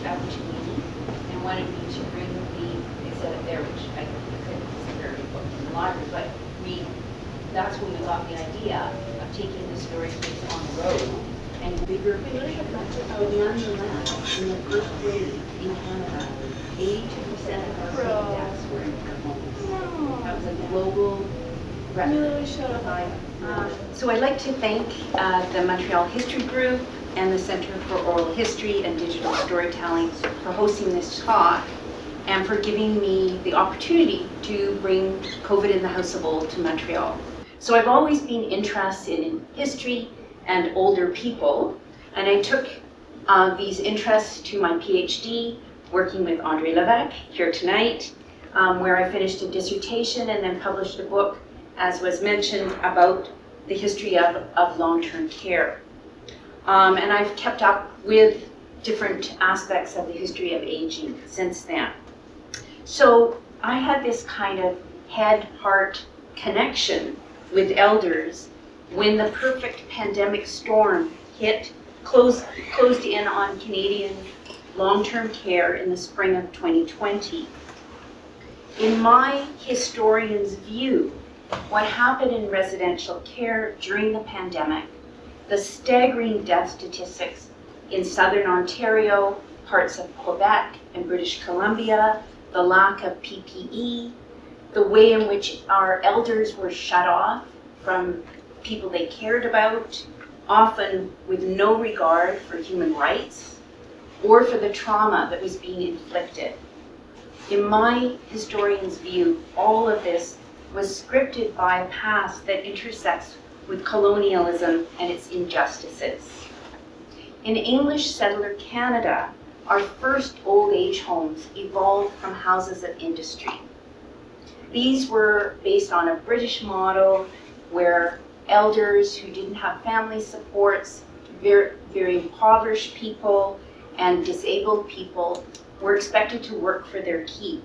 opportunity and wanted me to bring the exhibit there, which I couldn't necessarily book in the library, but that's when we got the idea of taking the story space on the road and bigger picture. But nonetheless, in the first wave in Canada, 82% of our COVID deaths were in care homes. That was a global record. So I'd like to thank the Montreal History Group and the Centre for Oral History and Digital Storytelling for hosting this talk and for giving me the opportunity to bring COVID in the House of Old to Montreal. So I've always been interested in history and older people, and I took these interests to my PhD, working with André Levesque here tonight, where I finished a dissertation and then published a book, as was mentioned, about the history of long-term care. And I've kept up with different aspects of the history of aging since then. So I had this kind of head-heart connection with elders when the perfect pandemic storm closed in on Canadian long-term care in the spring of 2020. In my historian's view, what happened in residential care during the pandemic, the staggering death statistics in Southern Ontario, parts of Quebec and British Columbia, the lack of PPE, the way in which our elders were shut off from people they cared about, often with no regard for human rights or for the trauma that was being inflicted. In my historian's view, all of this was scripted by a past that intersects with colonialism and its injustices. In English settler Canada, our first old age homes evolved from houses of industry. These were based on a British model where elders who didn't have family supports, very impoverished people and disabled people were expected to work for their keep.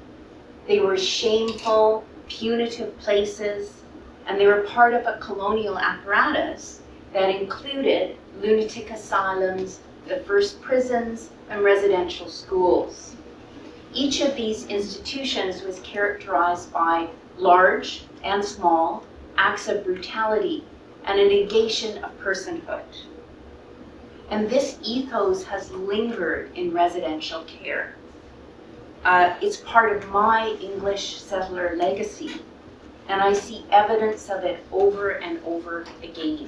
They were shameful, punitive places, and they were part of a colonial apparatus that included lunatic asylums, the first prisons, and residential schools. Each of these institutions was characterized by large and small acts of brutality and a negation of personhood. And this ethos has lingered in residential care. It's part of my English settler legacy, and I see evidence of it over and over again.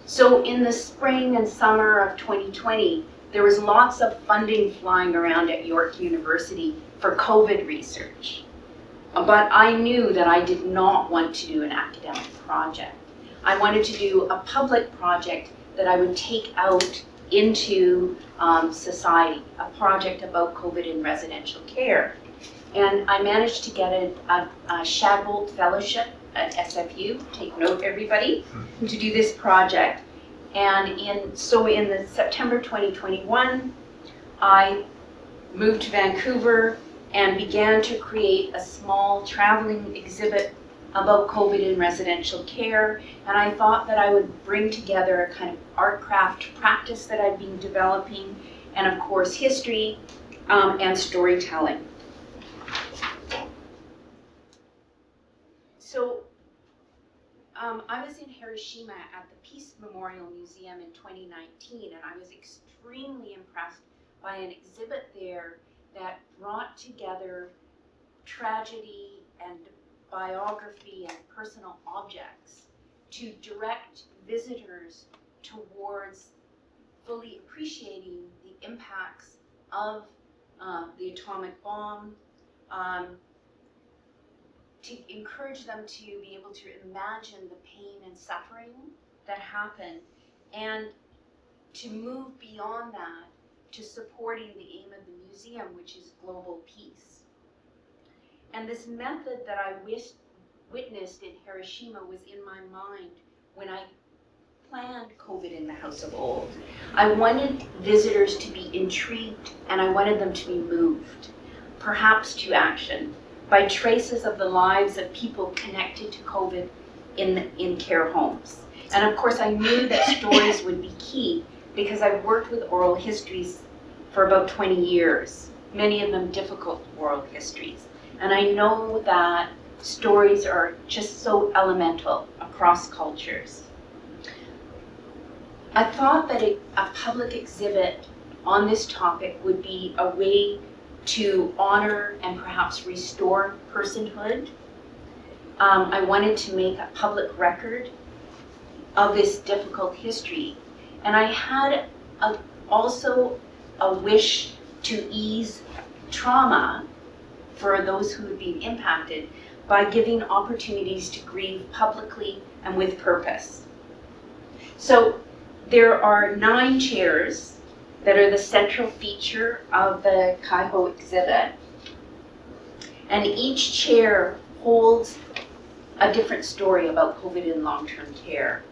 So in the spring and summer of 2020, there was lots of funding flying around at York University for COVID research. But I knew that I did not want to do an academic project. I wanted to do a public project that I would take out into society, a project about COVID in residential care. And I managed to get a Shadbolt Fellowship at SFU, take note everybody, to do this project. And in the September 2021, I moved to Vancouver and began to create a small traveling exhibit about COVID in residential care. And I thought that I would bring together a kind of art craft practice that I'd been developing, and of course history and storytelling. So I was in Hiroshima at the Peace Memorial Museum in 2019, and I was extremely impressed by an exhibit there that brought together tragedy and biography and personal objects to direct visitors towards fully appreciating the impacts of the atomic bomb, to encourage them to be able to imagine the pain and suffering that happened, and to move beyond that to supporting the aim of the museum, which is global peace. And this method that I witnessed in Hiroshima was in my mind when I planned COVID in the House of Old. I wanted visitors to be intrigued, and I wanted them to be moved, perhaps to action, by traces of the lives of people connected to COVID in care homes. And of course, I knew that stories would be key because I've worked with oral histories for about 20 years, many of them difficult oral histories. And I know that stories are just so elemental across cultures. I thought that a public exhibit on this topic would be a way to honor and perhaps restore personhood. I wanted to make a public record of this difficult history. And I had also a wish to ease trauma for those who would be impacted by giving opportunities to grieve publicly and with purpose. So there are 9 chairs that are the central feature of the Kaiho exhibit. And each chair holds a different story about COVID in long-term care.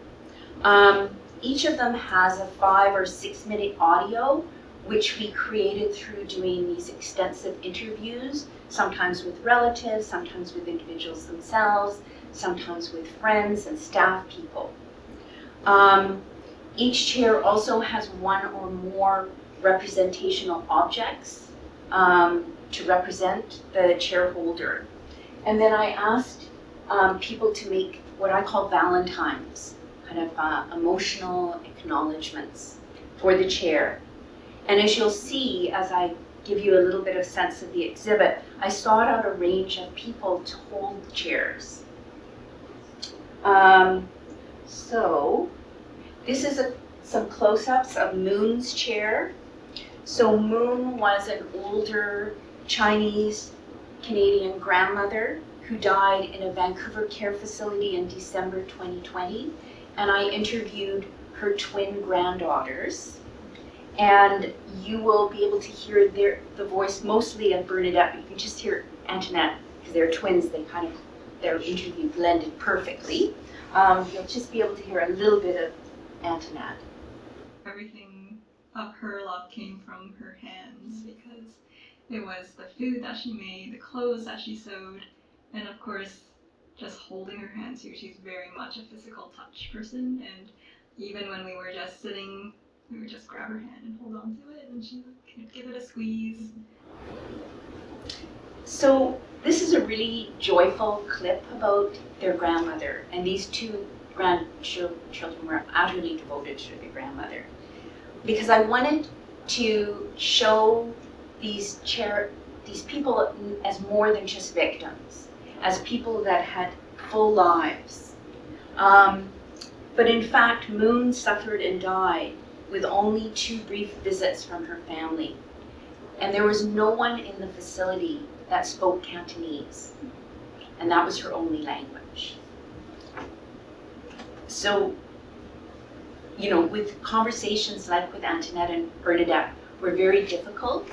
Each of them has a 5 or 6 minute audio, which we created through doing these extensive interviews, sometimes with relatives, sometimes with individuals themselves, sometimes with friends and staff people. Each chair also has 1 or more representational objects to represent the chair holder. And then I asked people to make what I call valentines, kind of emotional acknowledgements for the chair. And as you'll see, as I give you a little bit of sense of the exhibit, I sought out a range of people to hold chairs. So this is some close-ups of Moon's chair. So Moon was an older Chinese Canadian grandmother who died in a Vancouver care facility in December 2020. And I interviewed her twin granddaughters. And you will be able to hear the voice mostly of Bernadette, but you can just hear Antoinette, because they're twins, their interview blended perfectly. You'll just be able to hear a little bit of Antoinette. Everything of her love came from her hands, because it was the food that she made, the clothes that she sewed, and of course, just holding her hands here. She's very much a physical touch person, and even when we were just sitting, we would just grab her hand and hold on to it, and she would give it a squeeze. So this is a really joyful clip about their grandmother, and these 2 grandchildren were utterly devoted to their grandmother, because I wanted to show these people as more than just victims, as people that had full lives. But in fact, Moon suffered and died with only 2 brief visits from her family. And there was no one in the facility that spoke Cantonese. And that was her only language. So, with conversations like with Antoinette and Bernadette were very difficult.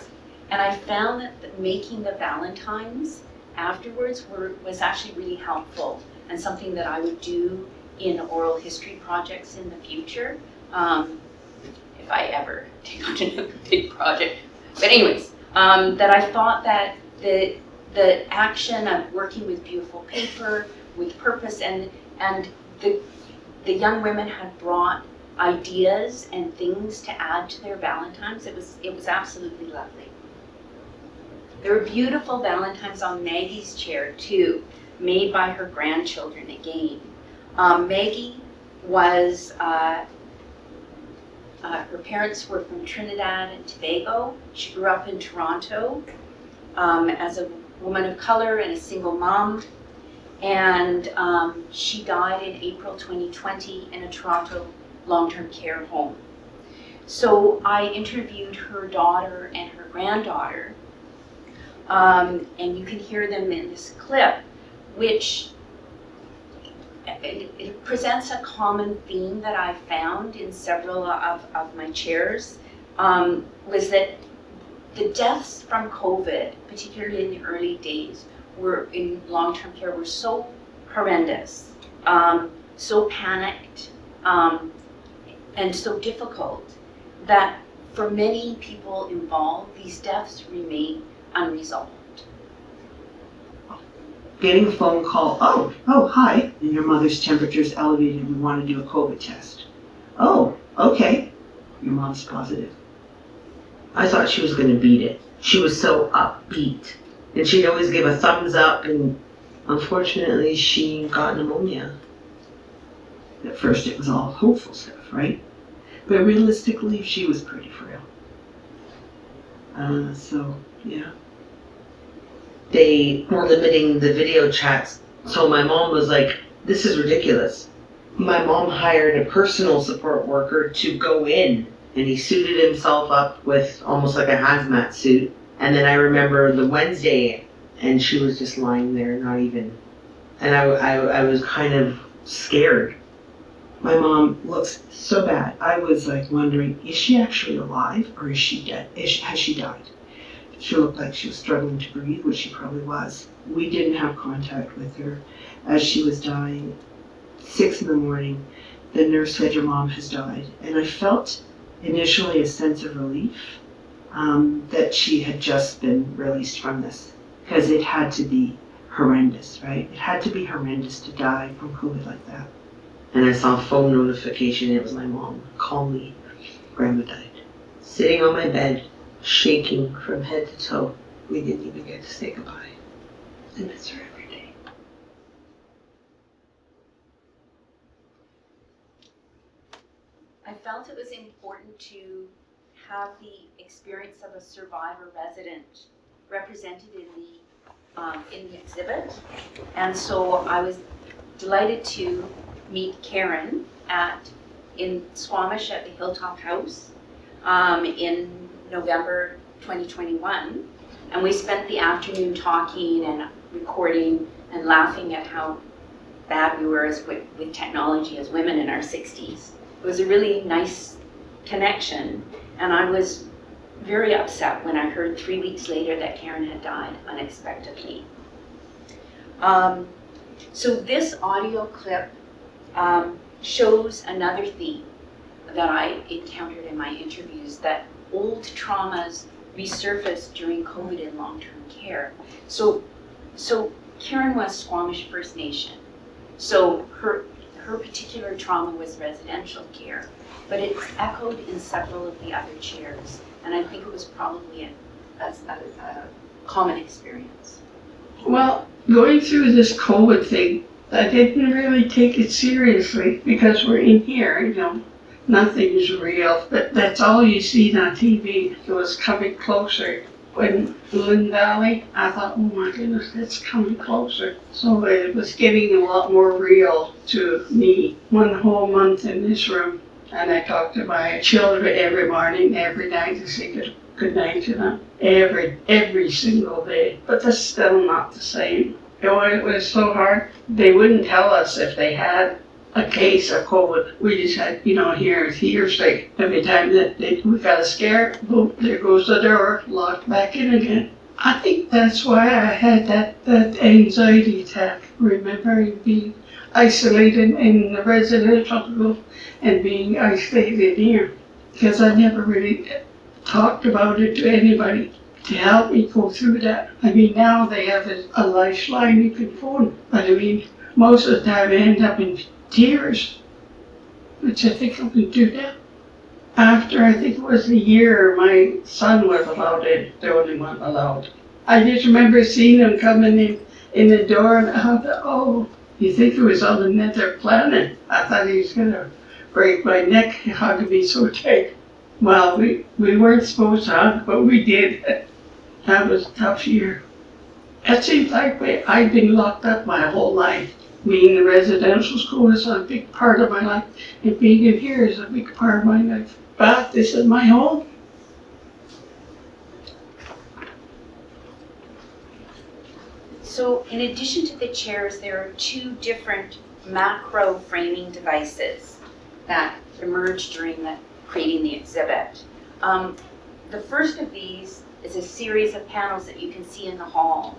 And I found that making the valentines afterwards was actually really helpful, and something that I would do in oral history projects in the future. If I ever take on another big project. But anyways, that I thought that the action of working with beautiful paper, with purpose, and the young women had brought ideas and things to add to their valentines. It was absolutely lovely. There were beautiful valentines on Maggie's chair too, made by her grandchildren again. Maggie was her parents were from Trinidad and Tobago. She grew up in Toronto as a woman of color and a single mom. And she died in April 2020 in a Toronto long-term care home. So I interviewed her daughter and her granddaughter, and you can hear them in this clip, which it presents a common theme that I found in several of my chairs, was that the deaths from COVID, particularly in the early days, were in long-term care, were so horrendous, so panicked, and so difficult that for many people involved, these deaths remain unresolved. Getting a phone call, oh, hi, and your mother's temperature's elevated, we want to do a COVID test. Oh, okay, your mom's positive. I thought she was gonna beat it. She was so upbeat. And she'd always give a thumbs up, and unfortunately she got pneumonia. At first it was all hopeful stuff, right? But realistically, she was pretty frail. So, yeah. They were limiting the video chats, so my mom was like, this is ridiculous. My mom hired a personal support worker to go in, and he suited himself up with almost like a hazmat suit. And then I remember the Wednesday, and she was just lying there, not even. And I was kind of scared. My mom looks so bad. I was like wondering, is she actually alive or is she dead? Has she died? She looked like she was struggling to breathe, which she probably was. We didn't have contact with her as she was dying. 6 a.m, the nurse said, your mom has died. And I felt initially a sense of relief that she had just been released from this, because it had to be horrendous, right? It had to be horrendous to die from COVID like that. And I saw a phone notification, it was my mom. Call me, Grandma died. Sitting on my bed, shaking from head to toe. We didn't even get to say goodbye. I miss her every day. I felt it was important to have the experience of a survivor resident represented in the exhibit. And so I was delighted to meet Karen in Squamish at the Hilltop House in November 2021. And we spent the afternoon talking and recording and laughing at how bad we were with technology as women in our 60s. It was a really nice connection, and I was very upset when I heard 3 weeks later that Karen had died unexpectedly. So this audio clip shows another theme that I encountered in my interviews, that old traumas resurface during COVID in long-term care. So Karen was Squamish First Nation. So her particular trauma was residential care, but it echoed in several of the other chairs, and I think it was probably a common experience. Well, going through this COVID thing, I didn't really take it seriously because we're in here, nothing's real. But that's all you see on TV. It was coming closer. When Lynn Valley, I thought, oh my goodness, it's coming closer. So it was getting a lot more real to me. 1 whole month in this room, and I talked to my children every morning, every night to say good night to them. Every single day. But that's still not the same. It was so hard. They wouldn't tell us if they had a case of COVID. We just had, here's hearsay. Every time that we got a scare, boom, there goes the door, locked back in again. I think that's why I had that anxiety attack, remembering being isolated in the residential school and being isolated here. Because I never really talked about it to anybody to help me go through that. Now they have a lifeline you can phone, but most of the time I end up in tears, which I think I can do that. After, I think it was a year, my son was allowed in, the only one allowed. I just remember seeing him coming in the door, and I thought, oh, you think it was on another planet? I thought he was gonna break my neck, hugging me so tight. Well, we weren't supposed to hug, but we did. That was a tough year. It seems like I've been locked up my whole life. Being in residential school is a big part of my life, and being in here is a big part of my life. But this is my home. So in addition to the chairs, there are 2 different macro framing devices that emerged during creating the exhibit. The first of these is a series of panels that you can see in the hall,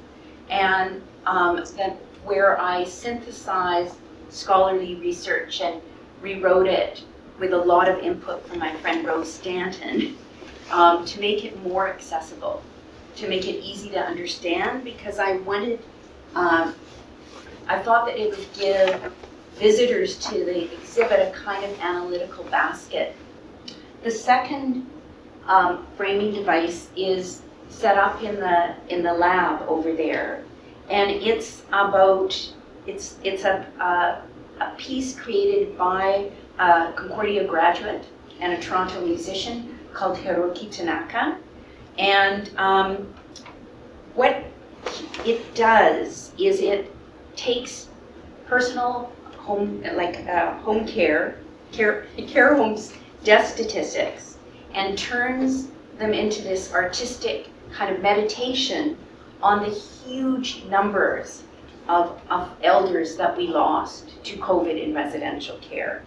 and where I synthesized scholarly research and rewrote it with a lot of input from my friend Rose Stanton to make it more accessible, to make it easy to understand, because I thought that it would give visitors to the exhibit a kind of analytical basket. The second framing device is set up in the lab over there, and it's a piece created by a Concordia graduate and a Toronto musician called Hiroki Tanaka. And what it does is it takes personal home, home care homes death statistics, and turns them into this artistic kind of meditation on the huge numbers of elders that we lost to COVID in residential care.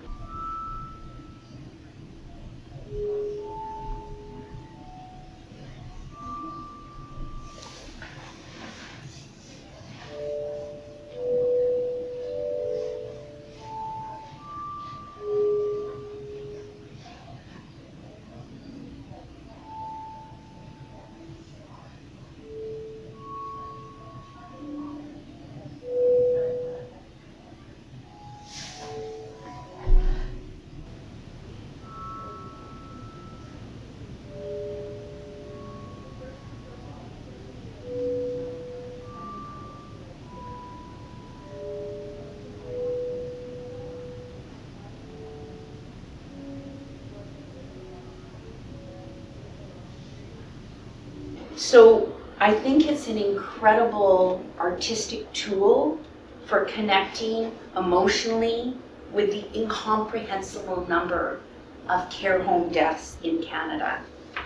So I think it's an incredible artistic tool for connecting emotionally with the incomprehensible number of care home deaths in Canada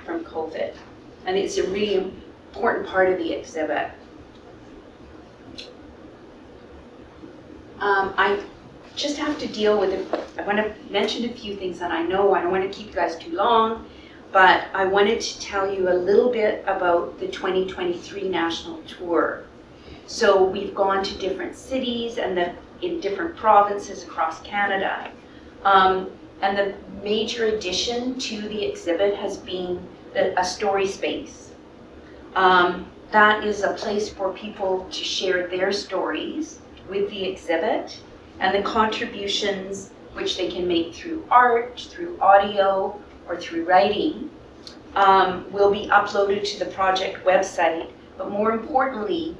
from COVID. And it's a really important part of the exhibit. I just have to deal with it. I want to mention a few things, and I know I don't want to keep you guys too long, but I wanted to tell you a little bit about the 2023 national tour. So we've gone to different cities and in different provinces across Canada. And the major addition to the exhibit has been a story space. That is a place for people to share their stories with the exhibit, and the contributions which they can make through art, through audio, or through writing will be uploaded to the project website, but more importantly,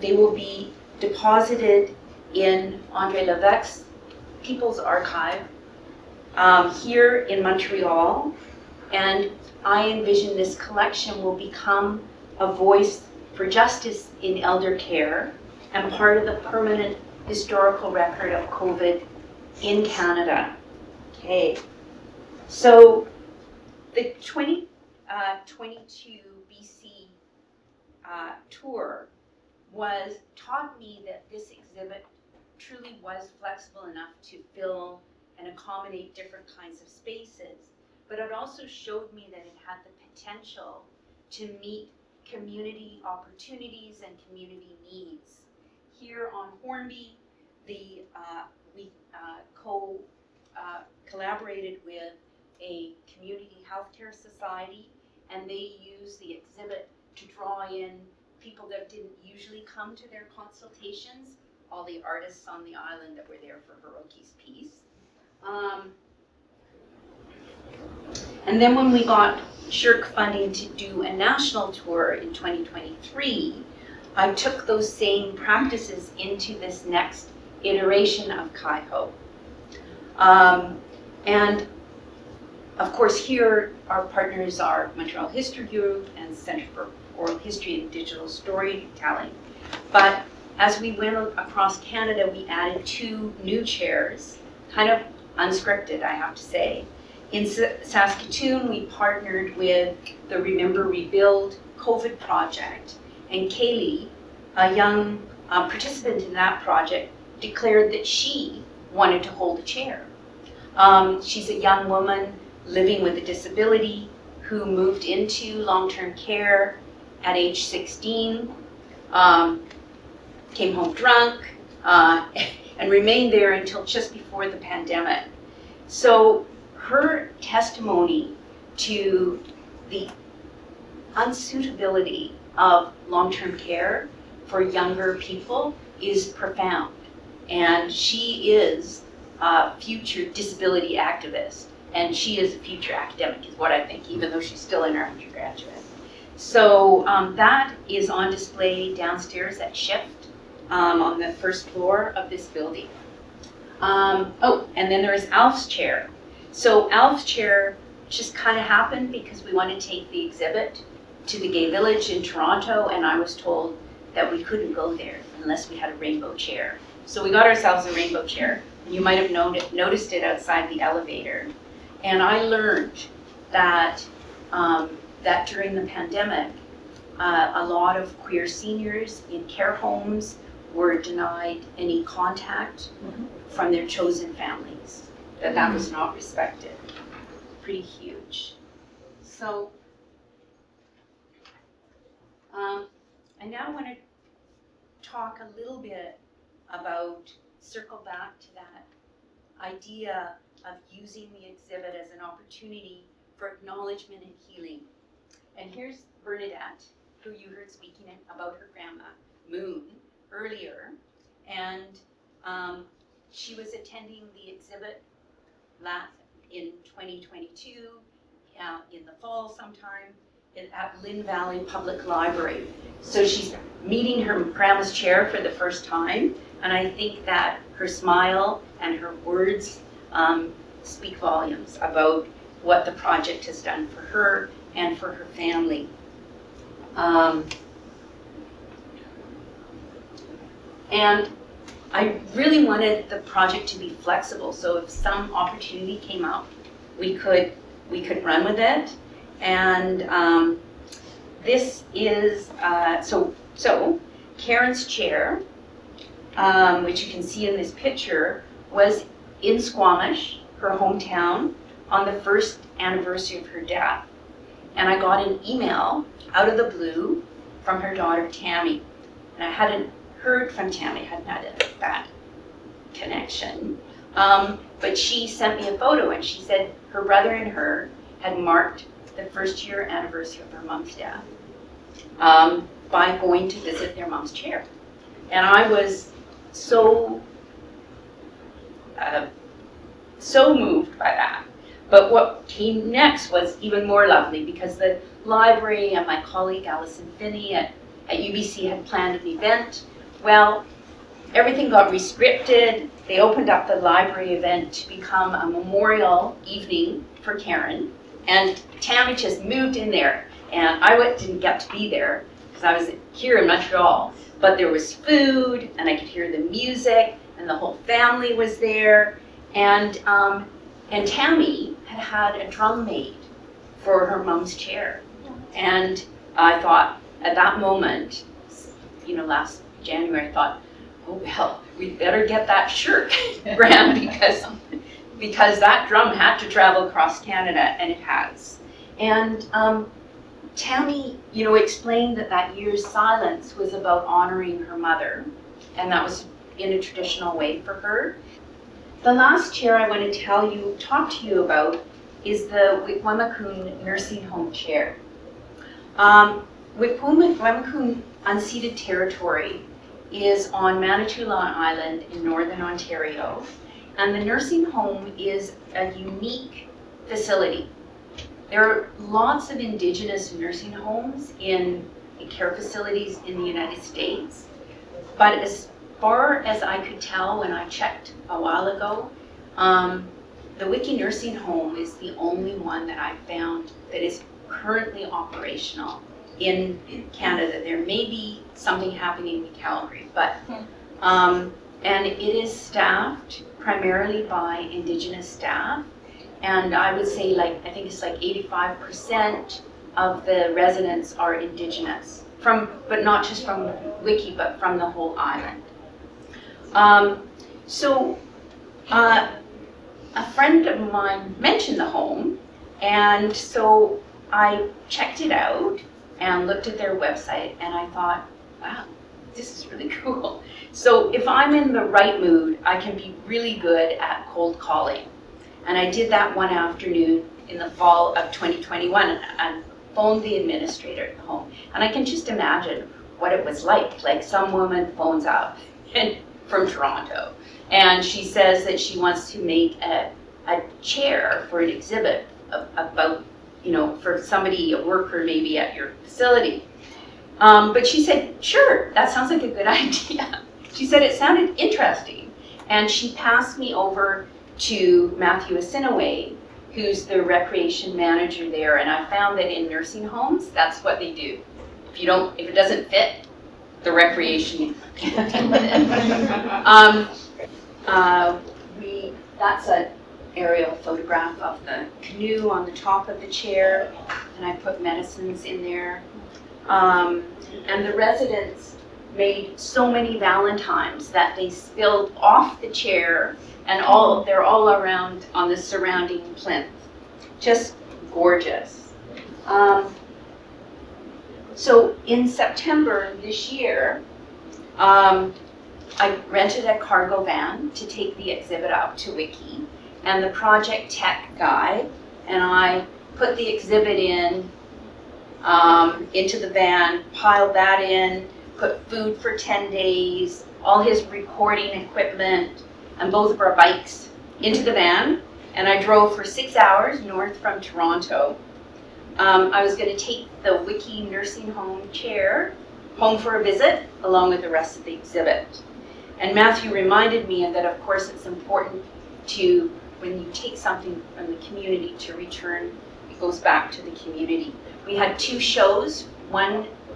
they will be deposited in André Levesque's People's Archive here in Montreal, and I envision this collection will become a voice for justice in elder care and part of the permanent historical record of COVID in Canada. Okay, so the 2022 BC tour taught me that this exhibit truly was flexible enough to fill and accommodate different kinds of spaces, but it also showed me that it had the potential to meet community opportunities and community needs. Here on Hornby, we collaborated with a community healthcare society, and they used the exhibit to draw in people that didn't usually come to their consultations, all the artists on the island that were there for Hiroki's piece. And then when we got SSHRC funding to do a national tour in 2023, I took those same practices into this next iteration of CAIHO. And of course here our partners are Montreal History Group and Centre for Oral History and Digital Storytelling. But as we went across Canada, we added 2 new chairs, kind of unscripted, I have to say. In Saskatoon, we partnered with the Remember Rebuild COVID project, and Kaylee, a young participant in that project, declared that she wanted to hold a chair. She's a young woman living with a disability who moved into long-term care at age 16, came home drunk, and remained there until just before the pandemic. So her testimony to the unsuitability of long-term care for younger people is profound. And she is a future disability activist. And she is a future academic, is what I think, even though she's still in her undergraduate. So that is on display downstairs at Shift on the first floor of this building. Oh, and then there's Alf's chair. So Alf's chair just kind of happened because we wanted to take the exhibit to the Gay Village in Toronto, and I was told that we couldn't go there unless we had a rainbow chair. So we got ourselves a rainbow chair. You might have noticed it outside the elevator. And I learned that that during the pandemic, a lot of queer seniors in care homes were denied any contact from their chosen families, that was not respected. Pretty huge. So, I now want to talk a little bit about, circle back to that idea of using the exhibit as an opportunity for acknowledgement and healing. And here's Bernadette, who you heard speaking about her grandma, Moon, earlier. And she was attending the exhibit in 2022, in the fall sometime, at Lynn Valley Public Library. So she's meeting her grandma's chair for the first time, and I think that her smile and her words speak volumes about what the project has done for her and for her family. And I really wanted the project to be flexible, so if some opportunity came up, we could run with it. And this is so Karen's chair, which you can see in this picture, was in Squamish, her hometown, on the first anniversary of her death. And I got an email out of the blue from her daughter Tammy, and I hadn't heard from Tammy, hadn't had that connection. But she sent me a photo, and she said her brother and her had marked the first year anniversary of her mom's death by going to visit their mom's chair. And I was so moved by that. But what came next was even more lovely, because the library and my colleague Alison Finney at UBC had planned an event. Well, everything got restricted. They opened up the library event to become a memorial evening for Karen. And Tammy just moved in there. And I didn't get to be there because I was here in Montreal. But there was food, and I could hear the music, and the whole family was there. And Tammy had a drum made for her mom's chair. And I thought, at that moment, last January, I thought, oh well, we better get that shirt brand because that drum had to travel across Canada, and it has. And Tammy, explained that year's silence was about honoring her mother, and that was in a traditional way for her. The last chair I want to talk to you about is the Wickwamaccoon Nursing Home chair. Wickwamaccoon unceded territory is on Manitoulin Island in northern Ontario, and the nursing home is a unique facility. There are lots of Indigenous nursing homes in care facilities in the United States, but as far as I could tell when I checked a while ago, the Wickie Nursing Home is the only one that I found that is currently operational in Canada. There may be something happening in Calgary, but and it is staffed primarily by Indigenous staff, and I would say I think it's 85% of the residents are Indigenous, but not just from Wickie, but from the whole island. A friend of mine mentioned the home, and so I checked it out and looked at their website, and I thought, wow, this is really cool. So if I'm in the right mood, I can be really good at cold calling. And I did that one afternoon in the fall of 2021 and phoned the administrator at the home. And I can just imagine what it was like some woman phones up from Toronto, and she says that she wants to make a a chair for an exhibit about, for somebody, a worker maybe at your facility. But she said, sure, that sounds like a good idea. She said it sounded interesting. And she passed me over to Matthew Asinaway, who's the recreation manager there. And I found that in nursing homes, that's what they do. If it doesn't fit, the recreation can deal with it. That's an aerial photograph of the canoe on the top of the chair, and I put medicines in there. And the residents made so many valentines that they spilled off the chair, and they're all around on the surrounding plinth. Just gorgeous. So in September this year, I rented a cargo van to take the exhibit out to Wiki, and the project tech guy and I put the exhibit into the van, piled that in, put food for 10 days, all his recording equipment, and both of our bikes into the van, and I drove for 6 hours north from Toronto. I was going to take the Wiki nursing home chair home for a visit along with the rest of the exhibit. And Matthew reminded me that of course it's important to, when you take something from the community, to return, it goes back to the community. We had 2 shows,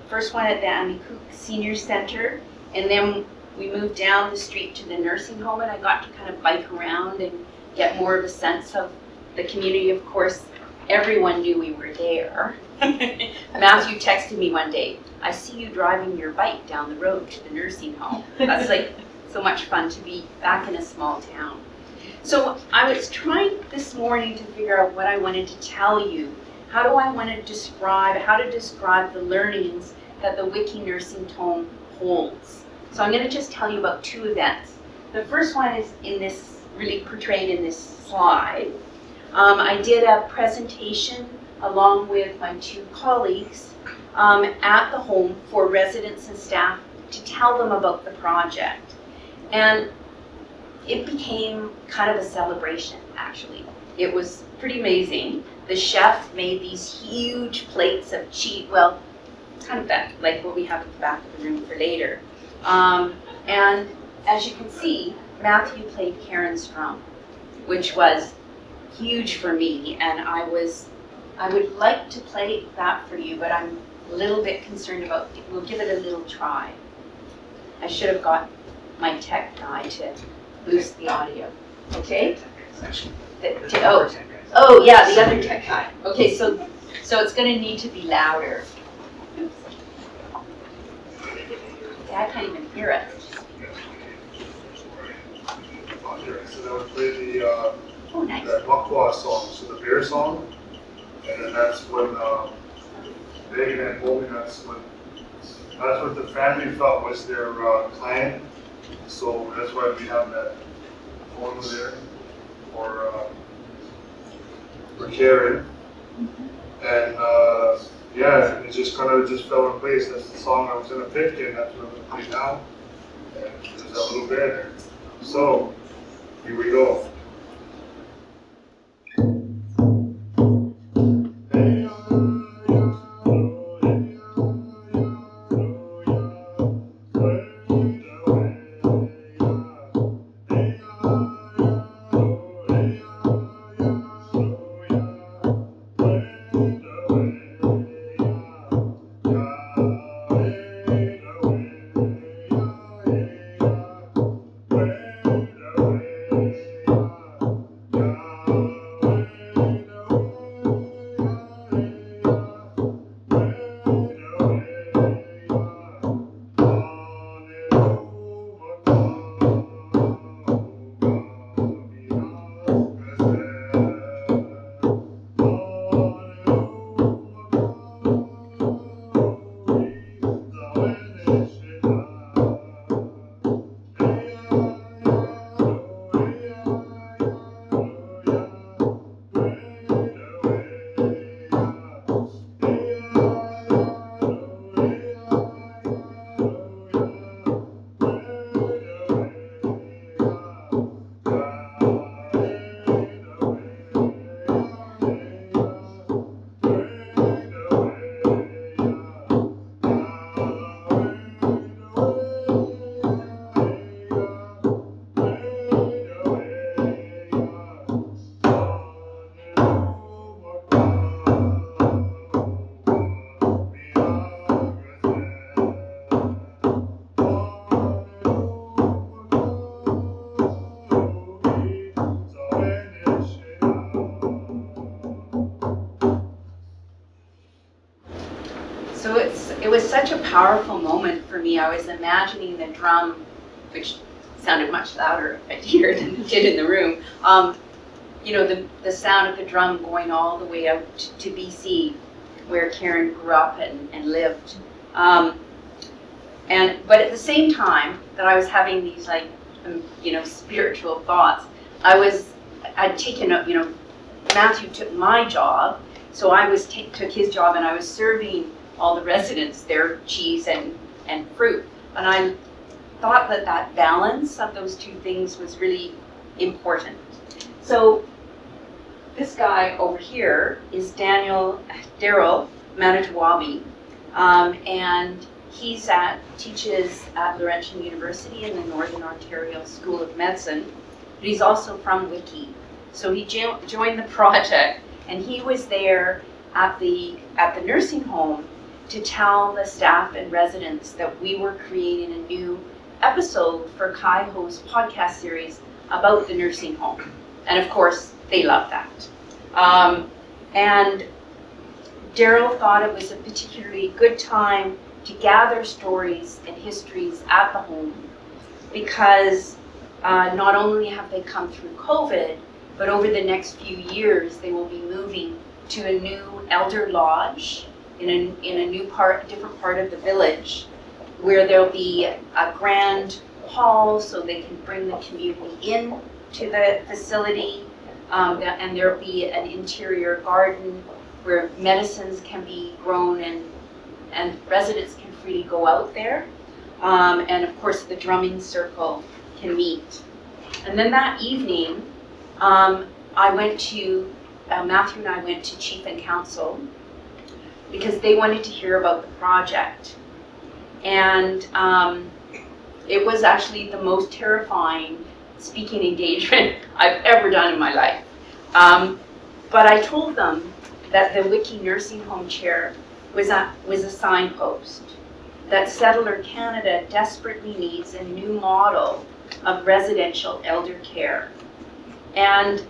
first one at the Amikook Senior Center, and then we moved down the street to the nursing home, and I got to kind of bike around and get more of a sense of the community. Of course, everyone knew we were there. Matthew texted me one day, I see you driving your bike down the road to the nursing home. That's like so much fun to be back in a small town. So I was trying this morning to figure out what I wanted to tell you. How do I want to describe the learnings that the Wiki Nursing Home holds? So I'm going to just tell you about 2 events. The first one is really portrayed in this slide. I did a presentation along with my 2 colleagues at the home for residents and staff to tell them about the project. And it became kind of a celebration, actually. It was pretty amazing. The chef made these huge plates of kind of that, like what we have at the back of the room for later. And as you can see, Matthew played Karen's drum, which was huge for me, and I would like to play that for you, but I'm a little bit concerned about, we'll give it a little try. I should have got my tech guy to boost the audio, okay? Oh yeah, the other tech guy. Okay, so it's gonna need to be louder. Yeah, I can't even hear it. So that would play the Oh, nice. that Makwa song, so the bear song, and then that's when Megan had told me that's what the family felt was their clan. So that's why we have that photo there for Karen. And yeah, it just kind of fell in place. That's the song I was gonna pick, and that's what I'm gonna play now. And there's that little bear there. So here we go. So it was such a powerful moment for me. I was imagining the drum, which sounded much louder here than it did in the room. You know, the sound of the drum going all the way out to BC, where Karen grew up and lived. But at the same time that I was having these like, you know, spiritual thoughts, I'd taken up, you know, Matthew took my job, so I took his job, and I was serving all the residents their cheese and fruit. And I thought that balance of those two things was really important. So this guy over here is Daryl Manitowobi, and he teaches at Laurentian University in the Northern Ontario School of Medicine, but he's also from Wiki. So he joined the project, and he was there at the nursing home to tell the staff and residents that we were creating a new episode for Kaiho's podcast series about the nursing home. And of course, they loved that. And Daryl thought it was a particularly good time to gather stories and histories at the home, because not only have they come through COVID, but over the next few years they will be moving to a new elder lodge in a different part of the village, where there'll be a grand hall so they can bring the community in to the facility, and there'll be an interior garden where medicines can be grown and residents can freely go out there. And of course the drumming circle can meet. And then that evening, Matthew and I went to Chief and Council because they wanted to hear about the project. And it was actually the most terrifying speaking engagement I've ever done in my life. But I told them that the Wiki Nursing Home Chair was a signpost, that Settler Canada desperately needs a new model of residential elder care. And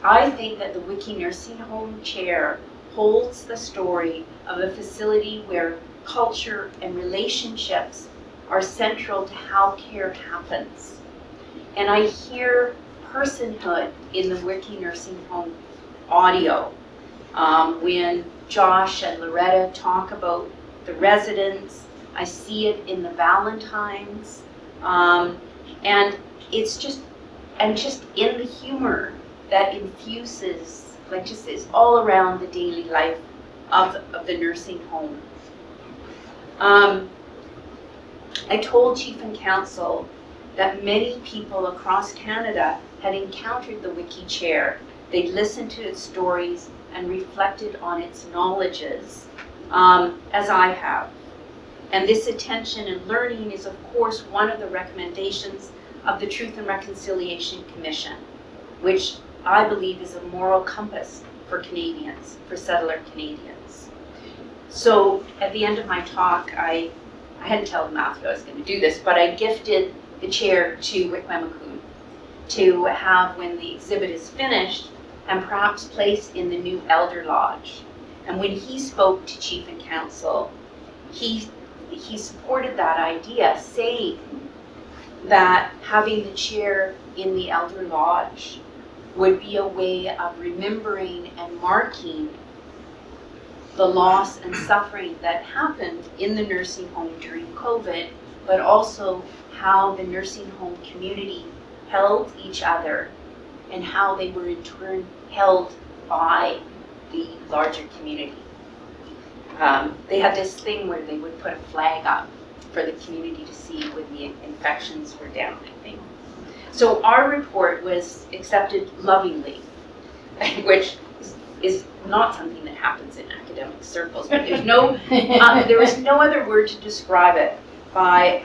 I think that the Wiki Nursing Home Chair holds the story of a facility where culture and relationships are central to how care happens. And I hear personhood in the Wiki Nursing Home audio. When Josh and Loretta talk about the residents, I see it in the Valentines, and it's just in the humor that infuses, like just is all around the daily life of the nursing home. I told Chief and Council that many people across Canada had encountered the Wiki Chair. They'd listened to its stories and reflected on its knowledges, as I have. And this attention and learning is, of course, one of the recommendations of the Truth and Reconciliation Commission, which I believe is a moral compass for Canadians, for settler Canadians. So at the end of my talk, I hadn't told Matthew I was going to do this, but I gifted the chair to Wickwamaccoon to have when the exhibit is finished and perhaps placed in the new Elder Lodge. And when he spoke to Chief and Council, he supported that idea, saying that having the chair in the Elder Lodge would be a way of remembering and marking the loss and suffering that happened in the nursing home during COVID, but also how the nursing home community held each other and how they were in turn held by the larger community. They had this thing where they would put a flag up for the community to see when the infections were down, I think. So our report was accepted lovingly, which is not something that happens in academic circles, but there's no, there was no other word to describe it by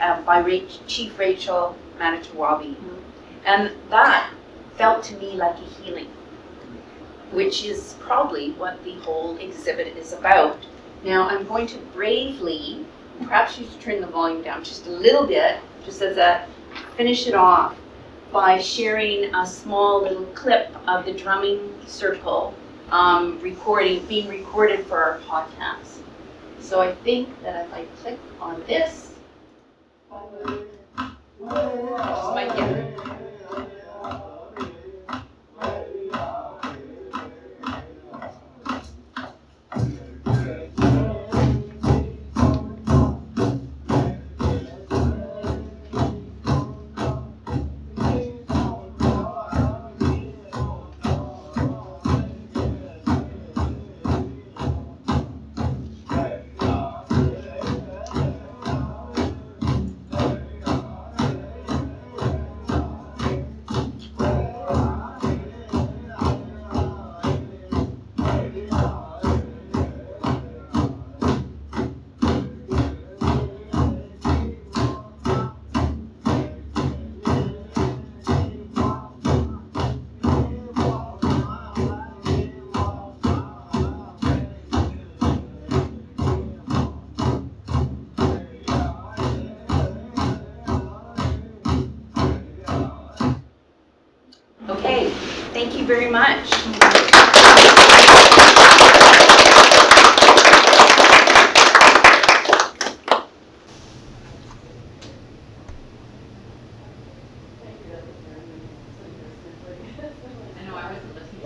Chief Rachel Manitowobi. And that felt to me like a healing, which is probably what the whole exhibit is about. Now I'm going to bravely, perhaps you should turn the volume down just a little bit, just as a finish it off by sharing a small little clip of the drumming circle being recorded for our podcast. So I think that if I click on this, just might get. Okay, thank you very much. I know I wasn't listening.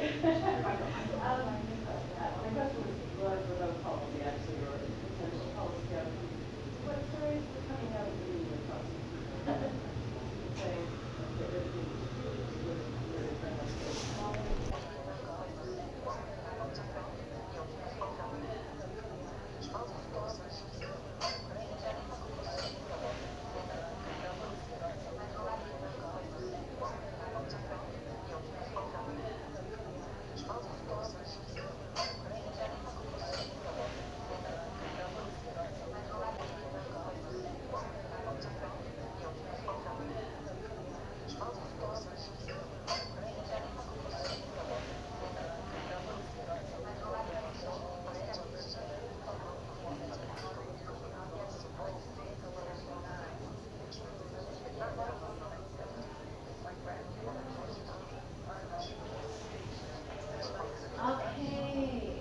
Okay.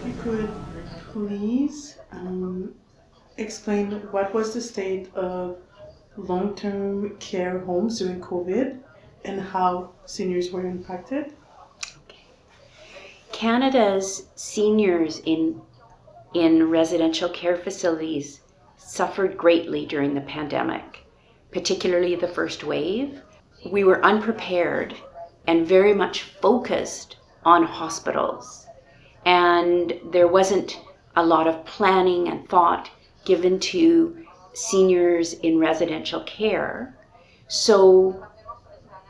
You could please explain what was the state of long-term care homes during COVID and how seniors were impacted? Canada's seniors in residential care facilities suffered greatly during the pandemic, particularly the first wave. We were unprepared and very much focused on hospitals, and there wasn't a lot of planning and thought given to seniors in residential care. So,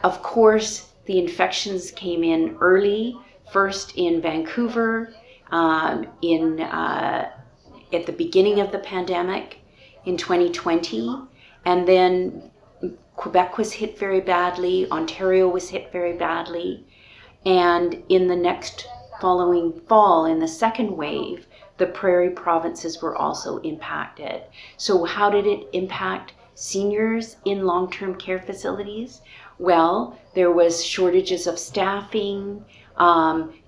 of course, the infections came in early, first in Vancouver, at the beginning of the pandemic in 2020, and then Quebec was hit very badly, Ontario was hit very badly, and in the next following fall, in the second wave, the prairie provinces were also impacted. So how did it impact seniors in long-term care facilities? Well, there was shortages of staffing,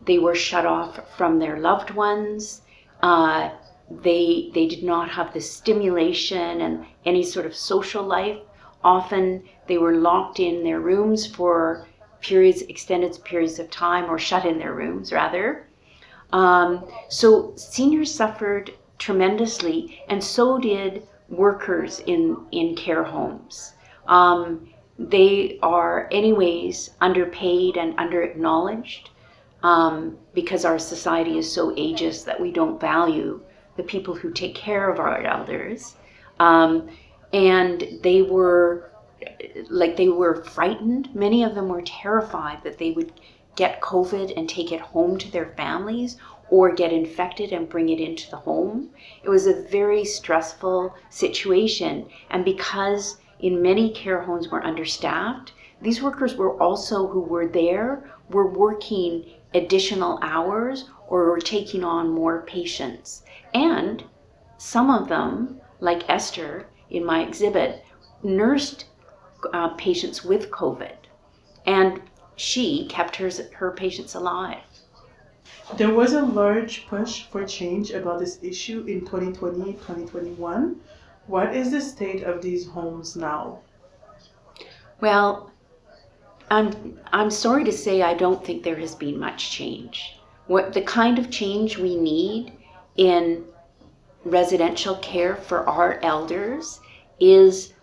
they were shut off from their loved ones, they did not have the stimulation and any sort of social life. Often they were locked in their rooms for extended periods of time, or shut in their rooms rather. So seniors suffered tremendously, and so did workers in care homes. They are anyways underpaid and underacknowledged because our society is so ageist that we don't value the people who take care of our elders. And they were like they were frightened. Many of them were terrified that they would get COVID and take it home to their families, or get infected and bring it into the home. It was a very stressful situation. And because in many care homes were understaffed, these workers were also, who were there, were working additional hours or were taking on more patients. And some of them, like Esther in my exhibit, nursed patients with COVID. And she kept her patients alive. There was a large push for change about this issue in 2020, 2021. What is the state of these homes now? Well, I'm sorry to say I don't think there has been much change. What the kind of change we need in residential care for our elders is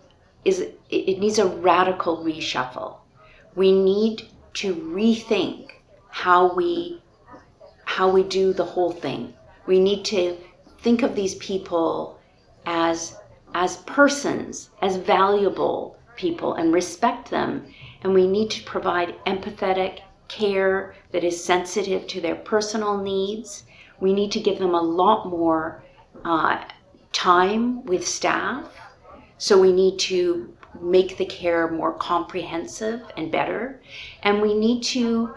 it needs a radical reshuffle. We need to rethink how we do the whole thing. We need to think of these people as persons, as valuable people, and respect them. And we need to provide empathetic care that is sensitive to their personal needs. We need to give them a lot more time with staff. So we need to make the care more comprehensive and better. And we need to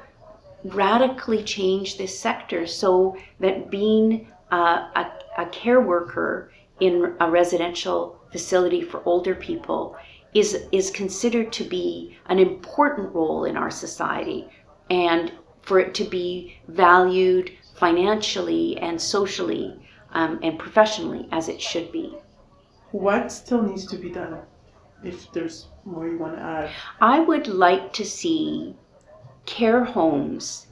radically change this sector so that being a care worker in a residential facility for older people is considered to be an important role in our society, and for it to be valued financially and socially and professionally as it should be. What still needs to be done? If there's more you want to add. I would like to see care homes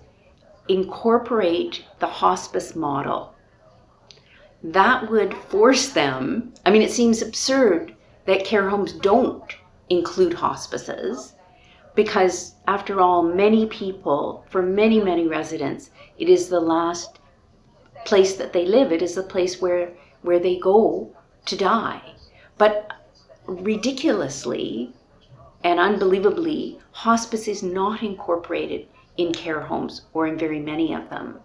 incorporate the hospice model. That would force them, I mean, it seems absurd that care homes don't include hospices, because after all, many people, for many, many residents, it is the last place that they live. It is the place where they go to die. But ridiculously and unbelievably, hospice is not incorporated in care homes, or in very many of them.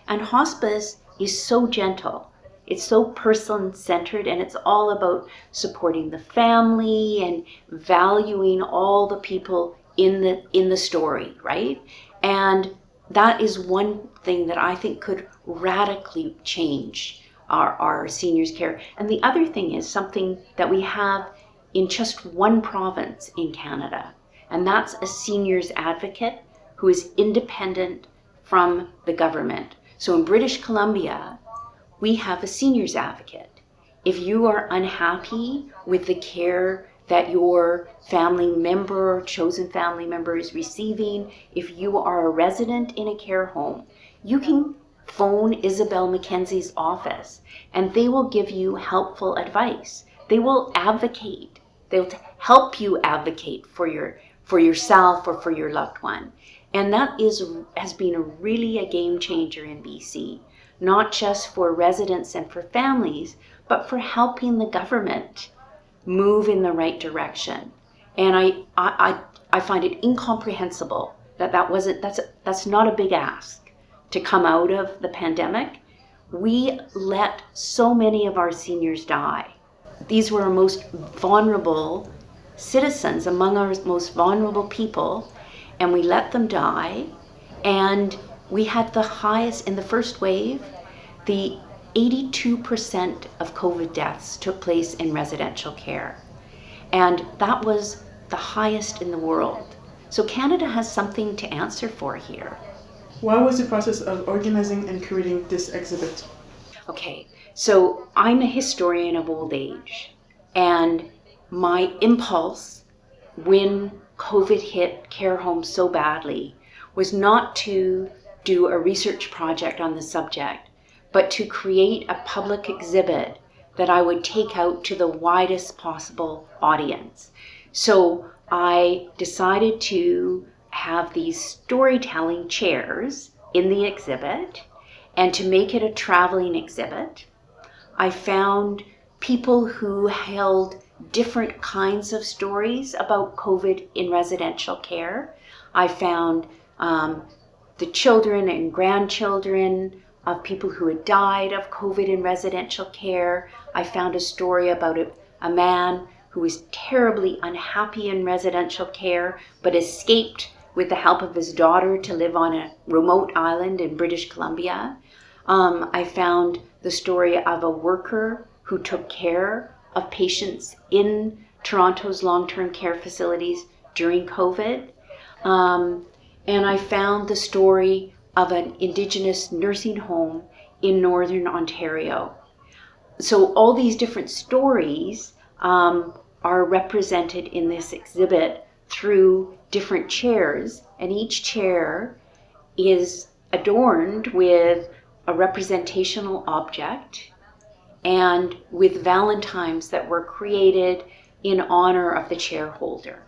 And hospice is so gentle. It's so person-centered, and it's all about supporting the family and valuing all the people in the story, right? And that is one thing that I think could radically change our seniors' care. And the other thing is something that we have in just one province in Canada, and that's a seniors advocate who is independent from the government. So in British Columbia, we have a seniors advocate. If you are unhappy with the care that your family member, chosen family member, is receiving, if you are a resident in a care home, you can phone Isabel McKenzie's office and they will give you helpful advice. They will advocate. They'll help you advocate for yourself or for your loved one. And that has been really a game changer in BC, not just for residents and for families, but for helping the government move in the right direction. And I find it incomprehensible that's not a big ask to come out of the pandemic. We let so many of our seniors die. These were our most vulnerable citizens, among our most vulnerable people, and we let them die. And we had the highest, in the first wave, the 82% of COVID deaths took place in residential care. And that was the highest in the world. So Canada has something to answer for here. What was the process of organizing and creating this exhibit? Okay, so I'm a historian of old age, and my impulse when COVID hit care homes so badly was not to do a research project on the subject, but to create a public exhibit that I would take out to the widest possible audience. So I decided to have these storytelling chairs in the exhibit, and to make it a traveling exhibit, I found people who held different kinds of stories about COVID in residential care. I found the children and grandchildren of people who had died of COVID in residential care. I found a story about a man who was terribly unhappy in residential care, but escaped with the help of his daughter to live on a remote island in British Columbia. I found the story of a worker who took care of patients in Toronto's long-term care facilities during COVID. And I found the story of an Indigenous nursing home in Northern Ontario. So all these different stories are represented in this exhibit through different chairs, and each chair is adorned with a representational object and with valentines that were created in honor of the chair holder.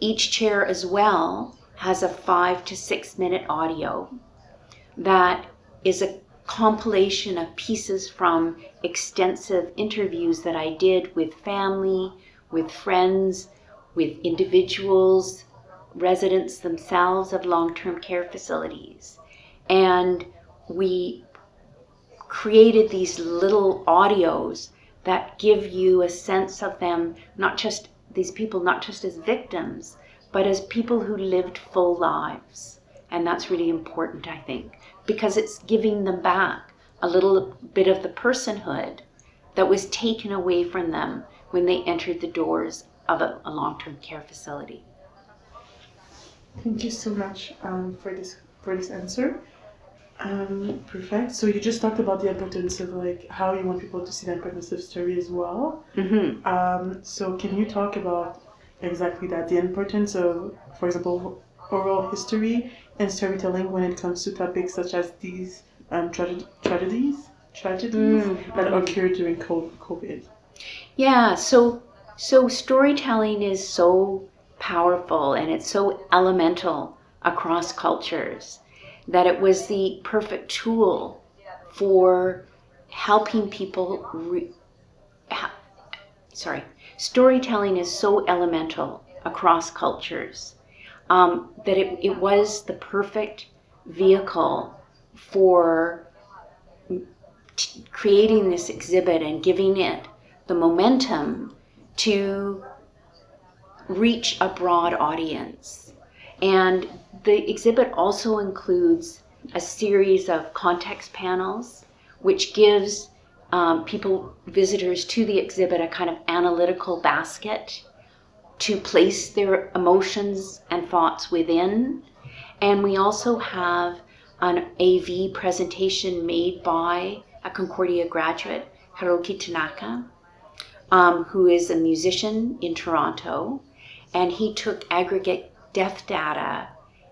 Each chair as well has a 5 to 6 minute audio that is a compilation of pieces from extensive interviews that I did with family, with friends, with individuals, residents themselves of long-term care facilities. And we created these little audios that give you a sense of them, not just these people, not just as victims, but as people who lived full lives. And that's really important, I think, because it's giving them back a little bit of the personhood that was taken away from them when they entered the doors of a long-term care facility. Thank you so much for this answer. Perfect. So you just talked about the importance of like how you want people to see the importance of story as well. Mm-hmm. So can you talk about exactly that, the importance of, for example, oral history and storytelling when it comes to topics such as these tragedies that occurred during COVID? Yeah, so storytelling is so powerful and it's so elemental across cultures that it was the perfect tool for helping people. Storytelling is so elemental across cultures that it was the perfect vehicle for creating this exhibit and giving it the momentum to reach a broad audience. And the exhibit also includes a series of context panels, which gives visitors to the exhibit a kind of analytical basket to place their emotions and thoughts within. And we also have an AV presentation made by a Concordia graduate, Hiroki Tanaka, who is a musician in Toronto, and he took aggregate death data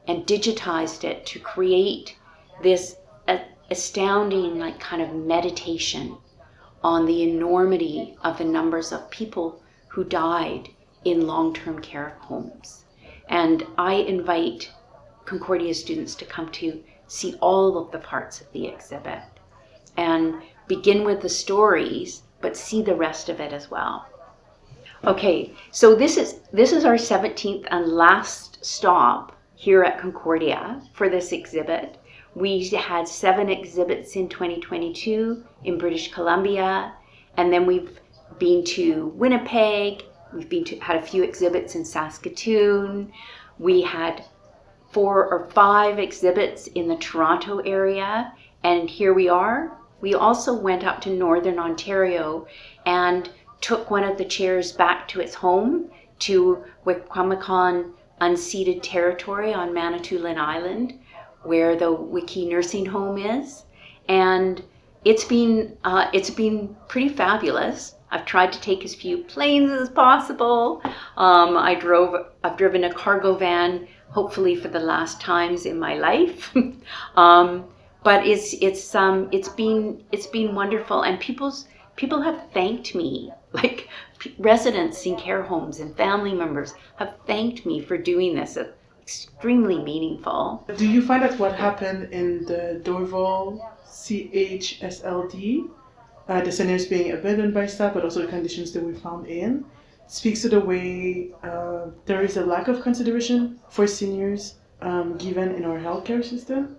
and digitized it to create this astounding like kind of meditation on the enormity of the numbers of people who died in long-term care homes. And I invite Concordia students to come to see all of the parts of the exhibit and begin with the stories, but see the rest of it as well. Okay, so this is our 17th and last stop here at Concordia for this exhibit. We had 7 exhibits in 2022 in British Columbia, and then we've been to Winnipeg, had a few exhibits in Saskatoon, we had 4 or 5 exhibits in the Toronto area, and here we are. We also went up to Northern Ontario and took one of the chairs back to its home, to Wikwemikong unceded territory on Manitoulin Island, where the Wiki Nursing Home is. And it's been pretty fabulous. I've tried to take as few planes as possible. I've driven a cargo van, hopefully for the last times in my life. But it's been wonderful, and people have thanked me, like residents in care homes and family members have thanked me for doing this. It's extremely meaningful. Do you find that what happened in the Dorval CHSLD the seniors being abandoned by staff, but also the conditions that we found in, speaks to the way there is a lack of consideration for seniors given in our healthcare system.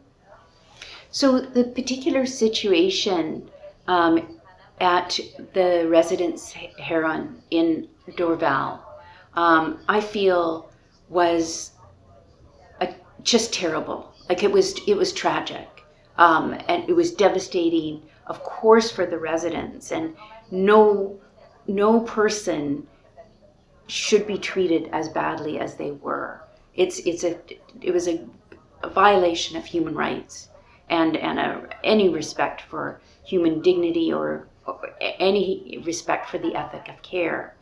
So the particular situation at the residence Heron in Dorval, I feel was just terrible. Like it was tragic, and it was devastating, of course, for the residents. And no person should be treated as badly as they were. It was a violation of human rights and any respect for human dignity or any respect for the ethic of care.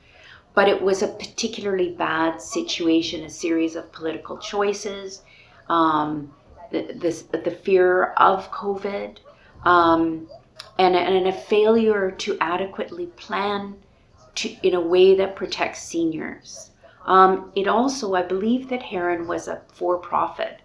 But it was a particularly bad situation, a series of political choices, the fear of COVID, and a failure to adequately plan in a way that protects seniors. It also, I believe that Heron was a for-profit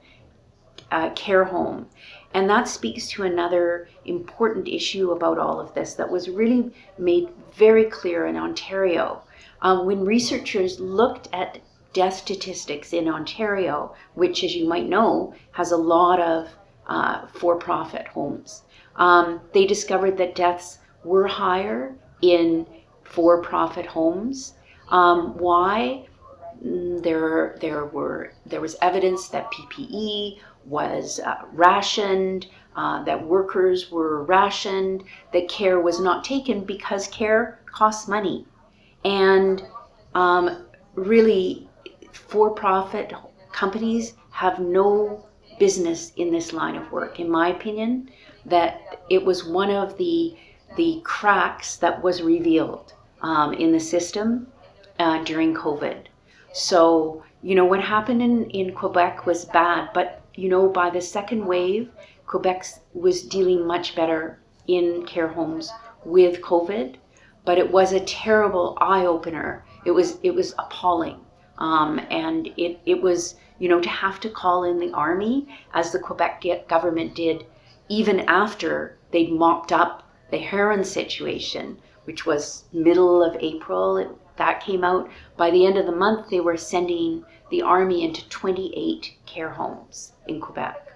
care home. And that speaks to another important issue about all of this that was really made very clear in Ontario. When researchers looked at death statistics in Ontario, which, as you might know, has a lot of for-profit homes, they discovered that deaths were higher in for-profit homes. Why? There was evidence that PPE was rationed, that workers were rationed, that care was not taken because care costs money. And really, for-profit companies have no business in this line of work. In my opinion, that it was one of the cracks that was revealed in the system during COVID. So, what happened in Quebec was bad, but, by the second wave, Quebec was dealing much better in care homes with COVID, but it was a terrible eye-opener. It was appalling. And it was, to have to call in the army, as the Quebec government did, even after they'd mopped up the Heron situation, which was middle of April. That came out. By the end of the month, they were sending the army into 28 care homes in Quebec.